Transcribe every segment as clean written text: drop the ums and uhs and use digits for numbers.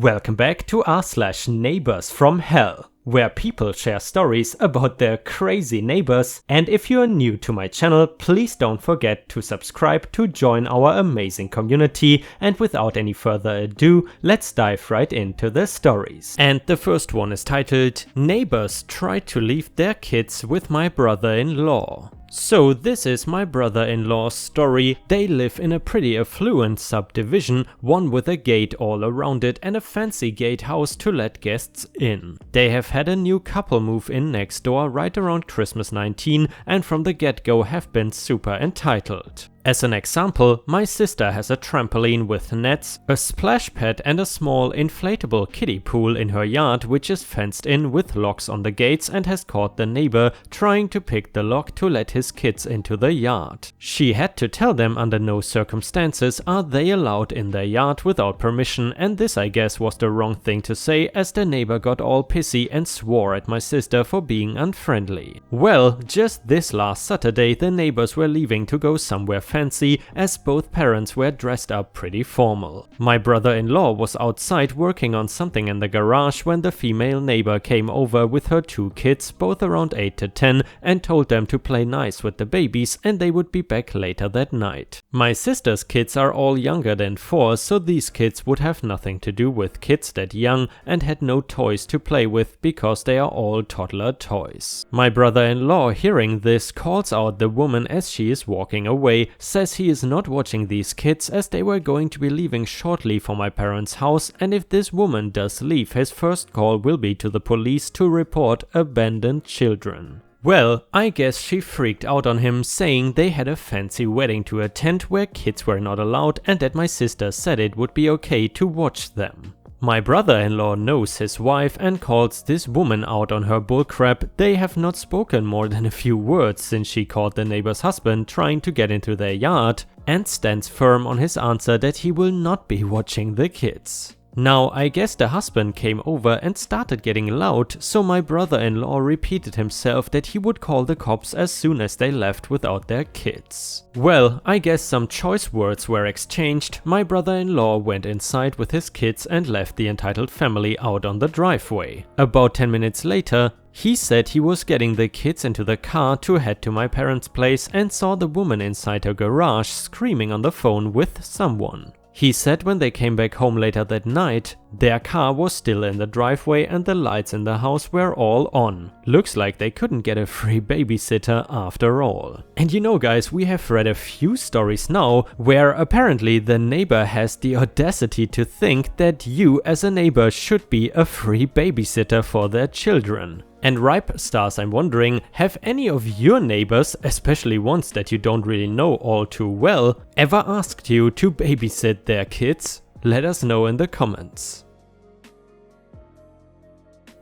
Welcome back to r/Neighbors from Hell, where people share stories about their crazy neighbors. And if you are new to my channel, please don't forget to subscribe to join our amazing community. And without any further ado, let's dive right into the stories. And the first one is titled, Neighbors Tried to Leave Their Kids with My Brother-in-Law. So this is my brother-in-law's story. They live in a pretty affluent subdivision, one with a gate all around it and a fancy gatehouse to let guests in. They have had a new couple move in next door right around Christmas 19 and from the get-go have been super entitled. As an example, my sister has a trampoline with nets, a splash pad and a small inflatable kiddie pool in her yard which is fenced in with locks on the gates and has caught the neighbor trying to pick the lock to let his kids into the yard. She had to tell them under no circumstances are they allowed in their yard without permission, and this I guess was the wrong thing to say as the neighbor got all pissy and swore at my sister for being unfriendly. Well, just this last Saturday the neighbors were leaving to go somewhere fancy as both parents were dressed up pretty formal. My brother-in-law was outside working on something in the garage when the female neighbor came over with her two kids, both around 8 to 10, and told them to play nice with the babies and they would be back later that night. My sister's kids are all younger than 4, so these kids would have nothing to do with kids that young and had no toys to play with because they are all toddler toys. My brother-in-law, hearing this, calls out the woman as she is walking away, says he is not watching these kids as they were going to be leaving shortly for my parents' house, and if this woman does leave, his first call will be to the police to report abandoned children. Well, I guess she freaked out on him, saying they had a fancy wedding to attend where kids were not allowed and that my sister said it would be okay to watch them. My brother-in-law knows his wife and calls this woman out on her bullcrap. They have not spoken more than a few words since she caught the neighbor's husband trying to get into their yard, and stands firm on his answer that he will not be watching the kids. Now, I guess the husband came over and started getting loud, so my brother-in-law repeated himself that he would call the cops as soon as they left without their kids. Well, I guess some choice words were exchanged. My brother-in-law went inside with his kids and left the entitled family out on the driveway. About 10 minutes later, he said he was getting the kids into the car to head to my parents' place and saw the woman inside her garage screaming on the phone with someone. He said when they came back home later that night, their car was still in the driveway and the lights in the house were all on. Looks like they couldn't get a free babysitter after all. And you know guys, we have read a few stories now where apparently the neighbor has the audacity to think that you as a neighbor should be a free babysitter for their children. And Ripe Stars, I'm wondering, have any of your neighbors, especially ones that you don't really know all too well, ever asked you to babysit their kids? Let us know in the comments.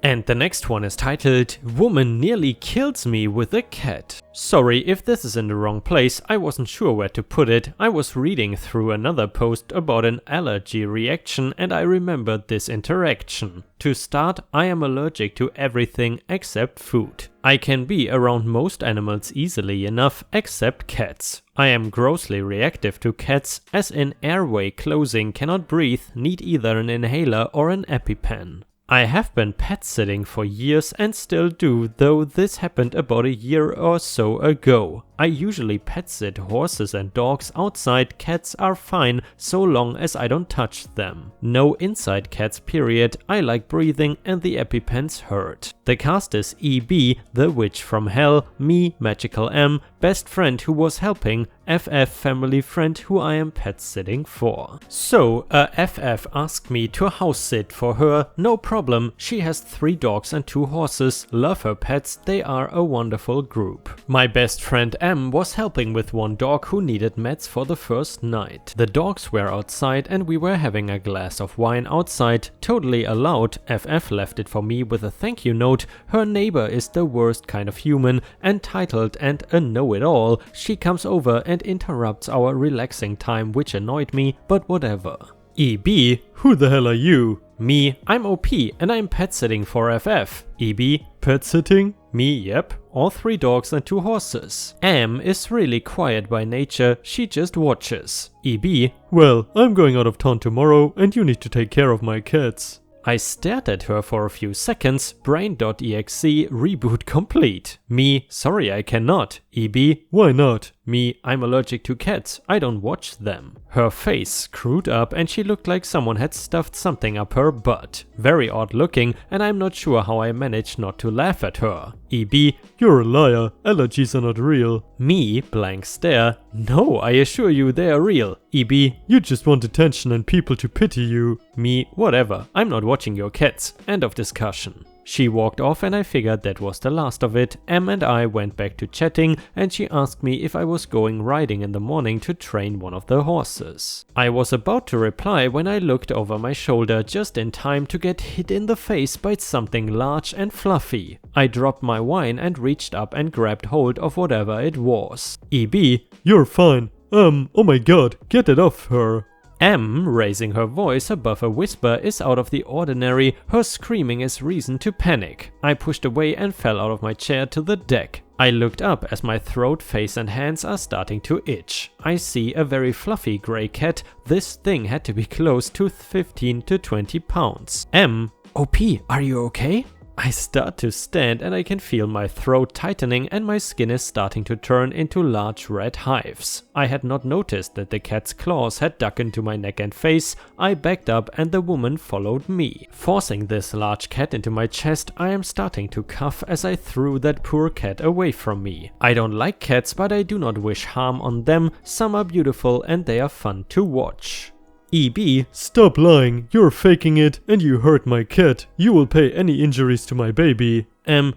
And the next one is titled, Woman Nearly Kills Me with a Cat. Sorry if this is in the wrong place, I wasn't sure where to put it. I was reading through another post about an allergy reaction and I remembered this interaction. To start, I am allergic to everything except food. I can be around most animals easily enough except cats. I am grossly reactive to cats, as in airway closing, cannot breathe, need either an inhaler or an EpiPen. I have been pet sitting for years and still do, though this happened about a year or so ago. I usually pet sit horses and dogs outside. Cats are fine so long as I don't touch them. No inside cats period. I like breathing and the EpiPens hurt. The cast is EB, the witch from hell, me, Magical M, best friend who was helping, FF family friend who I am pet sitting for. So, FF asked me to house sit for her, no problem, she has 3 dogs and 2 horses, love her pets, they are a wonderful group. My best friend M was helping with one dog who needed meds for the first night. The dogs were outside and we were having a glass of wine outside, totally allowed. FF left it for me with a thank you note. Her neighbor is the worst kind of human, entitled and a know-it-all. She comes over and interrupts our relaxing time, which annoyed me, but whatever. EB, who the hell are you? Me, I'm OP and I'm pet sitting for FF. EB, pet sitting? Me, yep. All 3 dogs and 2 horses. M is really quiet by nature, she just watches. EB, well, I'm going out of town tomorrow and you need to take care of my cats. I stared at her for a few seconds, brain.exe reboot complete. Me, sorry I cannot. EB, why not? Me, I'm allergic to cats, I don't watch them. Her face screwed up and she looked like someone had stuffed something up her butt. Very odd looking, and I'm not sure how I managed not to laugh at her. EB, you're a liar, allergies are not real. Me, blank stare, no, I assure you they are real. EB, you just want attention and people to pity you. Me, whatever, I'm not watching your cats. End of discussion. She walked off and I figured that was the last of it. M and I went back to chatting and she asked me if I was going riding in the morning to train one of the horses. I was about to reply when I looked over my shoulder just in time to get hit in the face by something large and fluffy. I dropped my wine and reached up and grabbed hold of whatever it was. EB, you're fine. Oh my god, get it off her. M, raising her voice above a whisper, is out of the ordinary. Her screaming is reason to panic. I pushed away and fell out of my chair to the deck. I looked up as my throat, face and hands are starting to itch. I see a very fluffy grey cat. This thing had to be close to 15 to 20 pounds. M, OP, are you okay? I start to stand and I can feel my throat tightening and my skin is starting to turn into large red hives. I had not noticed that the cat's claws had dug into my neck and face. I backed up and the woman followed me. Forcing this large cat into my chest, I am starting to cough as I threw that poor cat away from me. I don't like cats, but I do not wish harm on them. Some are beautiful and they are fun to watch. EB, stop lying, you're faking it and you hurt my cat. You will pay any injuries to my baby.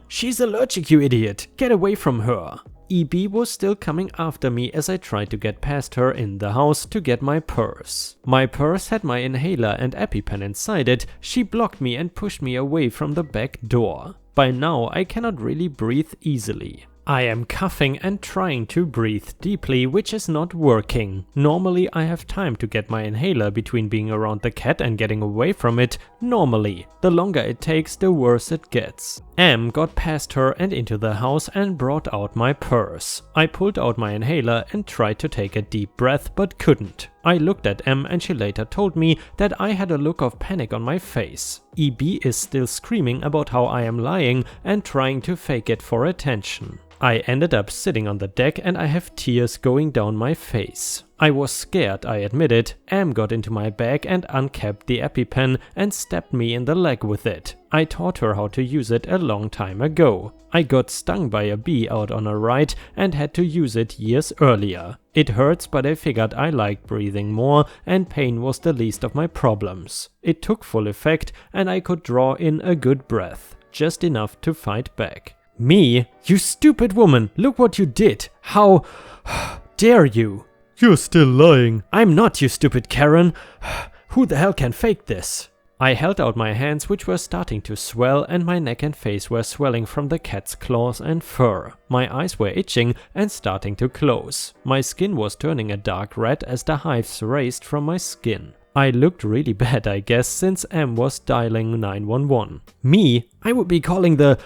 She's allergic, you idiot. Get away from her. EB was still coming after me as I tried to get past her in the house to get my purse. My purse had my inhaler and EpiPen inside it. She blocked me and pushed me away from the back door. By now I cannot really breathe easily. I am coughing and trying to breathe deeply, which is not working. Normally I have time to get my inhaler between being around the cat and getting away from it. Normally. The longer it takes, the worse it gets. M got past her and into the house and brought out my purse. I pulled out my inhaler and tried to take a deep breath but couldn't. I looked at M and she later told me that I had a look of panic on my face. EB is still screaming about how I am lying and trying to fake it for attention. I ended up sitting on the deck and I have tears going down my face. I was scared, I admit it. M got into my bag and uncapped the EpiPen and stabbed me in the leg with it. I taught her how to use it a long time ago. I got stung by a bee out on a ride and had to use it years earlier. It hurts, but I figured I liked breathing more and pain was the least of my problems. It took full effect and I could draw in a good breath, just enough to fight back. Me? You stupid woman, look what you did. How dare you? You're still lying. I'm not, you stupid Karen. Who the hell can fake this? I held out my hands, which were starting to swell, and my neck and face were swelling from the cat's claws and fur. My eyes were itching and starting to close. My skin was turning a dark red as the hives raised from my skin. I looked really bad, I guess, since M was dialing 911. Me? I would be calling the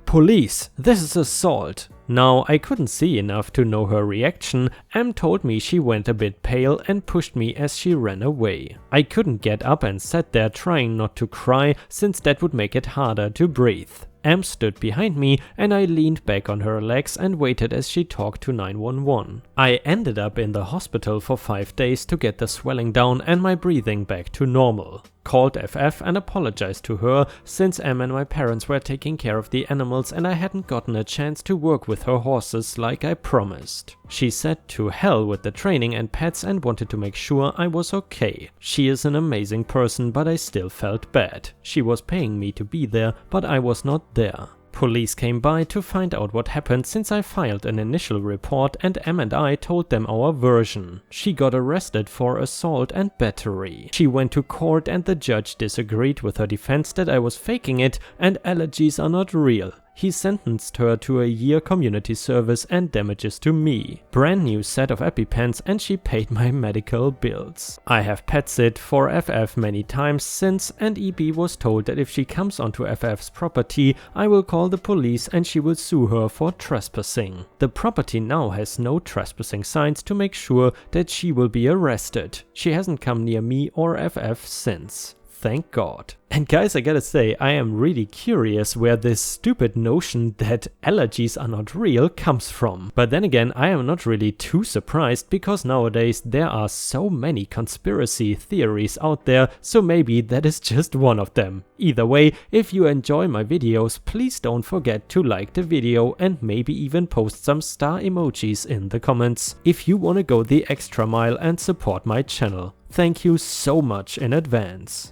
police. This is assault. Now, I couldn't see enough to know her reaction. M told me she went a bit pale and pushed me as she ran away. I couldn't get up and sat there trying not to cry, since that would make it harder to breathe. M stood behind me and I leaned back on her legs and waited as she talked to 911. I ended up in the hospital for 5 days to get the swelling down and my breathing back to normal. Called FF and apologized to her since M and my parents were taking care of the animals and I hadn't gotten a chance to work with her horses like I promised. She said to hell with the training and pets and wanted to make sure I was okay. She is an amazing person, but I still felt bad. She was paying me to be there, but I was not there. Police came by to find out what happened since I filed an initial report and M and I told them our version. She got arrested for assault and battery. She went to court and the judge disagreed with her defense that I was faking it and allergies are not real. He sentenced her to a year community service and damages to me. Brand new set of EpiPens and she paid my medical bills. I have pet sit for FF many times since, and EB was told that if she comes onto FF's property, I will call the police and she will sue her for trespassing. The property now has no trespassing signs to make sure that she will be arrested. She hasn't come near me or FF since. Thank God. And guys, I gotta say, I am really curious where this stupid notion that allergies are not real comes from. But then again, I am not really too surprised because nowadays there are so many conspiracy theories out there, so maybe that is just one of them. Either way, if you enjoy my videos, please don't forget to like the video and maybe even post some star emojis in the comments if you wanna go the extra mile and support my channel. Thank you so much in advance.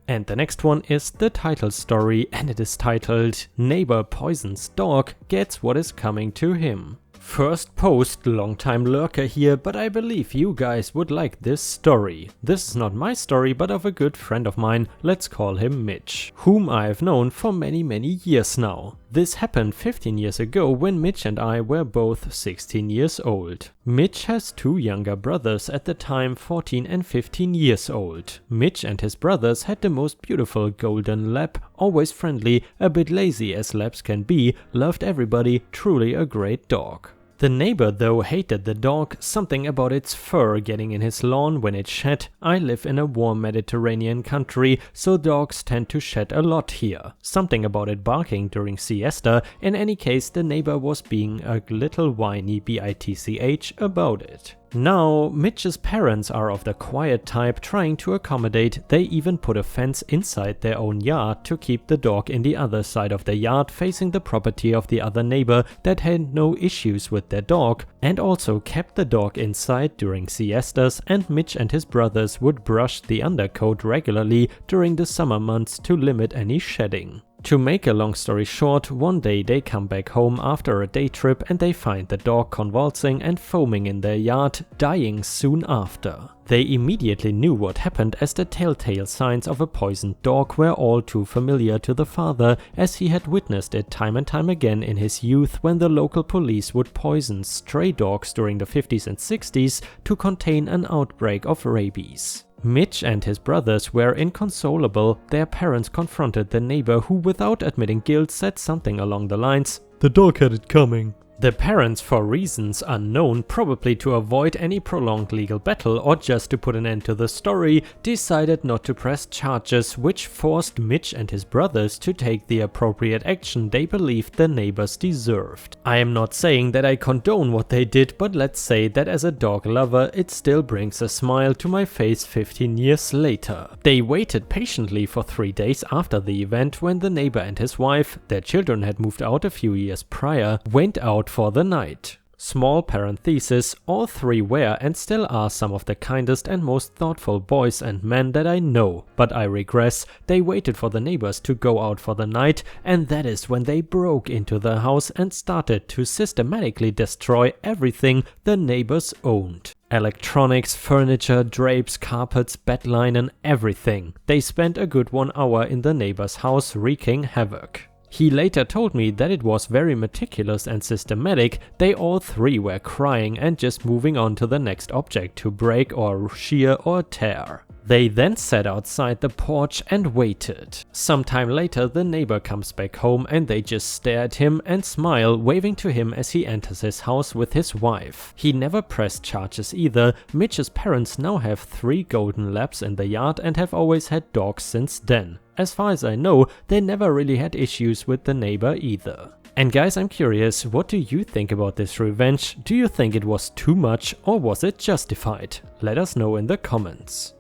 And the next one is the title story, and it is titled Neighbor Poison's Dog Gets What Is Coming to Him. First post, long time lurker here, but I believe you guys would like this story. This is not my story, but of a good friend of mine, let's call him Mitch, whom I have known for many years now. This happened 15 years ago when Mitch and I were both 16 years old. Mitch has two younger brothers at the time, 14 and 15 years old. Mitch and his brothers had the most beautiful golden lab, always friendly, a bit lazy as labs can be, loved everybody, truly a great dog. The neighbor though hated the dog, something about its fur getting in his lawn when it shed. I live in a warm Mediterranean country, so dogs tend to shed a lot here. Something about it barking during siesta. In any case, the neighbor was being a little whiny bitch about it. Now, Mitch's parents are of the quiet type, trying to accommodate. They even put a fence inside their own yard to keep the dog in the other side of the yard facing the property of the other neighbor that had no issues with their dog, and also kept the dog inside during siestas, and Mitch and his brothers would brush the undercoat regularly during the summer months to limit any shedding. To make a long story short, one day they come back home after a day trip and they find the dog convulsing and foaming in their yard, dying soon after. They immediately knew what happened, as the telltale signs of a poisoned dog were all too familiar to the father, as he had witnessed it time and time again in his youth when the local police would poison stray dogs during the 50s and 60s to contain an outbreak of rabies. Mitch and his brothers were inconsolable. Their parents confronted the neighbor, who without admitting guilt said something along the lines, "The dog had it coming." The parents, for reasons unknown, probably to avoid any prolonged legal battle or just to put an end to the story, decided not to press charges, which forced Mitch and his brothers to take the appropriate action they believed the neighbors deserved. I am not saying that I condone what they did, but let's say that as a dog lover, it still brings a smile to my face 15 years later. They waited patiently for 3 days after the event when the neighbor and his wife, their children had moved out a few years prior, went out for the night. Small parenthesis, all three were and still are some of the kindest and most thoughtful boys and men that I know, but I regress, they waited for the neighbors to go out for the night, and that is when they broke into the house and started to systematically destroy everything the neighbors owned. Electronics, furniture, drapes, carpets, bed linen, everything. They spent a good 1 hour in the neighbor's house wreaking havoc. He later told me that it was very meticulous and systematic. They all three were crying and just moving on to the next object to break or shear or tear. They then sat outside the porch and waited. Sometime later the neighbor comes back home and they just stare at him and smile, waving to him as he enters his house with his wife. He never pressed charges either. Mitch's parents now have 3 golden labs in the yard and have always had dogs since then. As far as I know, they never really had issues with the neighbor either. And guys, I'm curious, what do you think about this revenge? Do you think it was too much or was it justified? Let us know in the comments.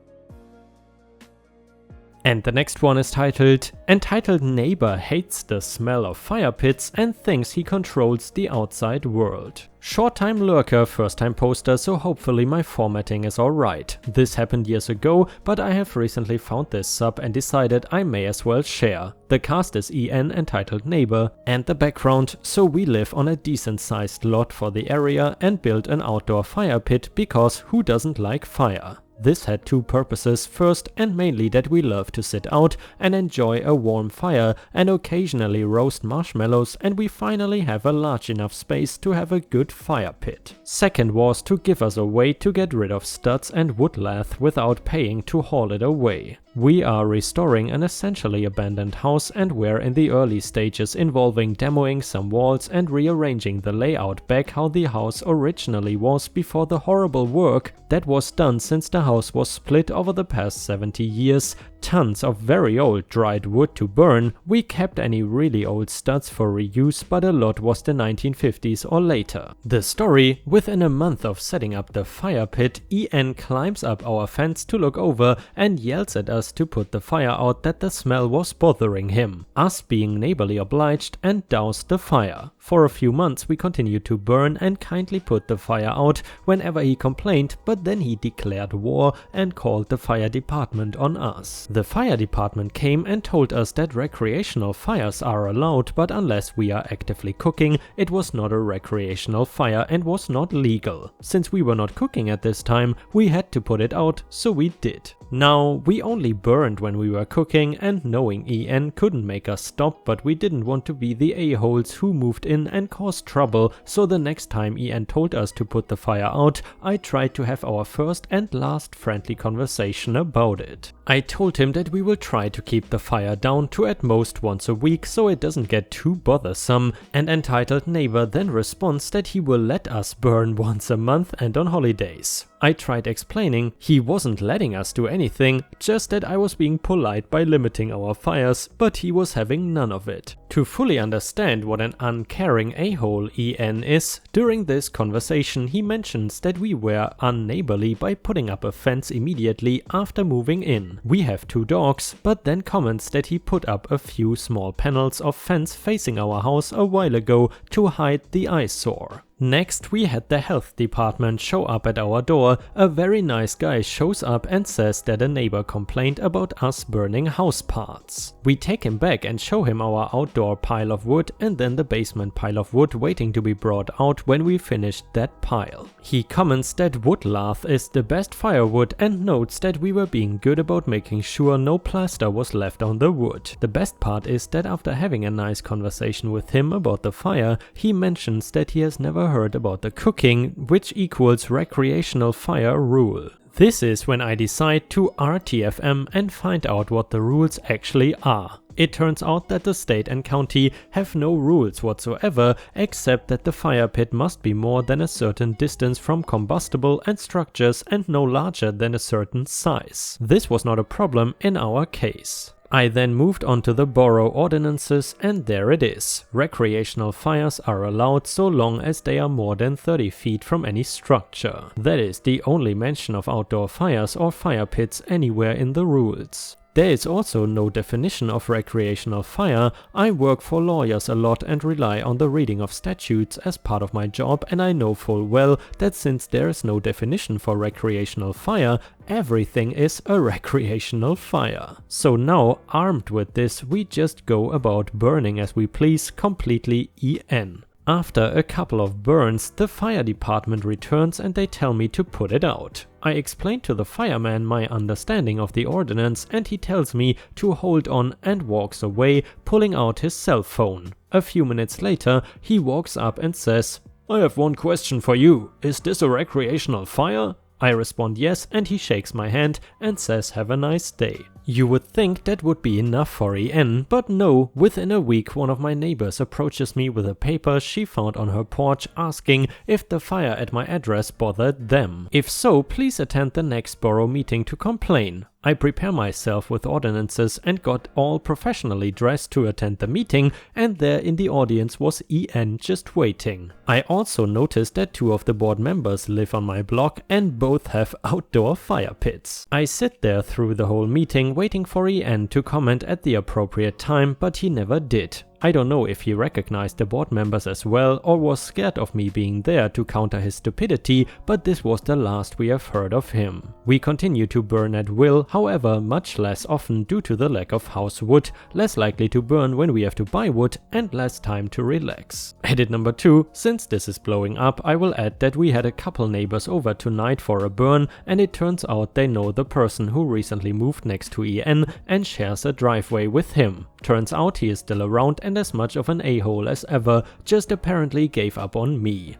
And the next one is entitled Neighbor Hates the Smell of Fire Pits and Thinks He Controls the Outside World. Short time lurker, first time poster, so hopefully my formatting is alright. This happened years ago, but I have recently found this sub and decided I may as well share. The cast is EN entitled Neighbor, and the background, so we live on a decent sized lot for the area and built an outdoor fire pit because who doesn't like fire? This had two purposes. First, and mainly, that we love to sit out and enjoy a warm fire and occasionally roast marshmallows, and we finally have a large enough space to have a good fire pit. Second was to give us a way to get rid of studs and wood lath without paying to haul it away. We are restoring an essentially abandoned house and we're in the early stages involving demoing some walls and rearranging the layout back how the house originally was before the horrible work that was done since the house was split over the past 70 years. Tons of very old dried wood to burn. We kept any really old studs for reuse, but a lot was the 1950s or later. The story: within a month of setting up the fire pit, EN climbs up our fence to look over and yells at us to put the fire out, that the smell was bothering him. Us being neighborly obliged and doused the fire. For a few months we continued to burn and kindly put the fire out whenever he complained, but then he declared war and called the fire department on us. The fire department came and told us that recreational fires are allowed, but unless we are actively cooking, it was not a recreational fire and was not legal. Since we were not cooking at this time, we had to put it out, so we did. Now, we only burned when we were cooking, and knowing EN couldn't make us stop, but we didn't want to be the a-holes who moved in and caused trouble, so the next time EN told us to put the fire out, I tried to have our first and last friendly conversation about it. I told him that we will try to keep the fire down to at most once a week so it doesn't get too bothersome, and entitled neighbor then responds that he will let us burn once a month and on holidays. I tried explaining he wasn't letting us do anything, just that I was being polite by limiting our fires, but he was having none of it. To fully understand what an uncaring a-hole EN is, during this conversation he mentions that we were unneighborly by putting up a fence immediately after moving in. We have 2 dogs, but then comments that he put up a few small panels of fence facing our house a while ago to hide the eyesore. Next, we had the health department show up at our door. A very nice guy shows up and says that a neighbor complained about us burning house parts. We take him back and show him our outdoor pile of wood and then the basement pile of wood waiting to be brought out when we finished that pile. He comments that wood lath is the best firewood and notes that we were being good about making sure no plaster was left on the wood. The best part is that after having a nice conversation with him about the fire, he mentions that he has never heard about the cooking, which equals recreational fire rule. This is when I decide to RTFM and find out what the rules actually are. It turns out that the state and county have no rules whatsoever, except that the fire pit must be more than a certain distance from combustible and structures and no larger than a certain size. This was not a problem in our case. I then moved on to the borough ordinances, and there it is. Recreational fires are allowed so long as they are more than 30 feet from any structure. That is the only mention of outdoor fires or fire pits anywhere in the rules. There is also no definition of recreational fire. I work for lawyers a lot and rely on the reading of statutes as part of my job, and I know full well that since there is no definition for recreational fire, everything is a recreational fire. So now, armed with this, we just go about burning as we please, completely EN. After a couple of burns, the fire department returns and they tell me to put it out. I explain to the fireman my understanding of the ordinance and he tells me to hold on and walks away, pulling out his cell phone. A few minutes later, he walks up and says, "I have one question for you. Is this a recreational fire?" I respond yes, and he shakes my hand and says have a nice day. You would think that would be enough for EN, but no, within a week one of my neighbors approaches me with a paper she found on her porch asking if the fire at my address bothered them. If so, please attend the next borough meeting to complain. I prepare myself with ordinances and got all professionally dressed to attend the meeting, and there in the audience was EN just waiting. I also noticed that 2 of the board members live on my block and both have outdoor fire pits. I sit there through the whole meeting waiting for EN to comment at the appropriate time, but he never did. I don't know if he recognized the board members as well or was scared of me being there to counter his stupidity, but this was the last we have heard of him. We continue to burn at will, however much less often due to the lack of house wood, less likely to burn when we have to buy wood, and less time to relax. Edit number 2, since this is blowing up, I will add that we had a couple neighbors over tonight for a burn, and it turns out they know the person who recently moved next to EN and shares a driveway with him. Turns out he is still around and as much of an a-hole as ever, just apparently gave up on me.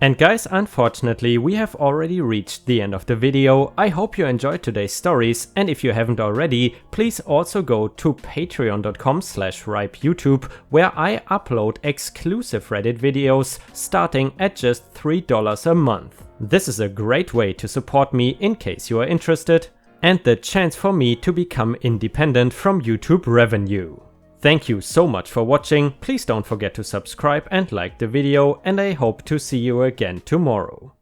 And guys, unfortunately we have already reached the end of the video. I hope you enjoyed today's stories, and if you haven't already, please also go to patreon.com/ripeyoutube, where I upload exclusive Reddit videos starting at just $3 a month. This is a great way to support me in case you are interested, and the chance for me to become independent from YouTube revenue. Thank you so much for watching, please don't forget to subscribe and like the video, and I hope to see you again tomorrow.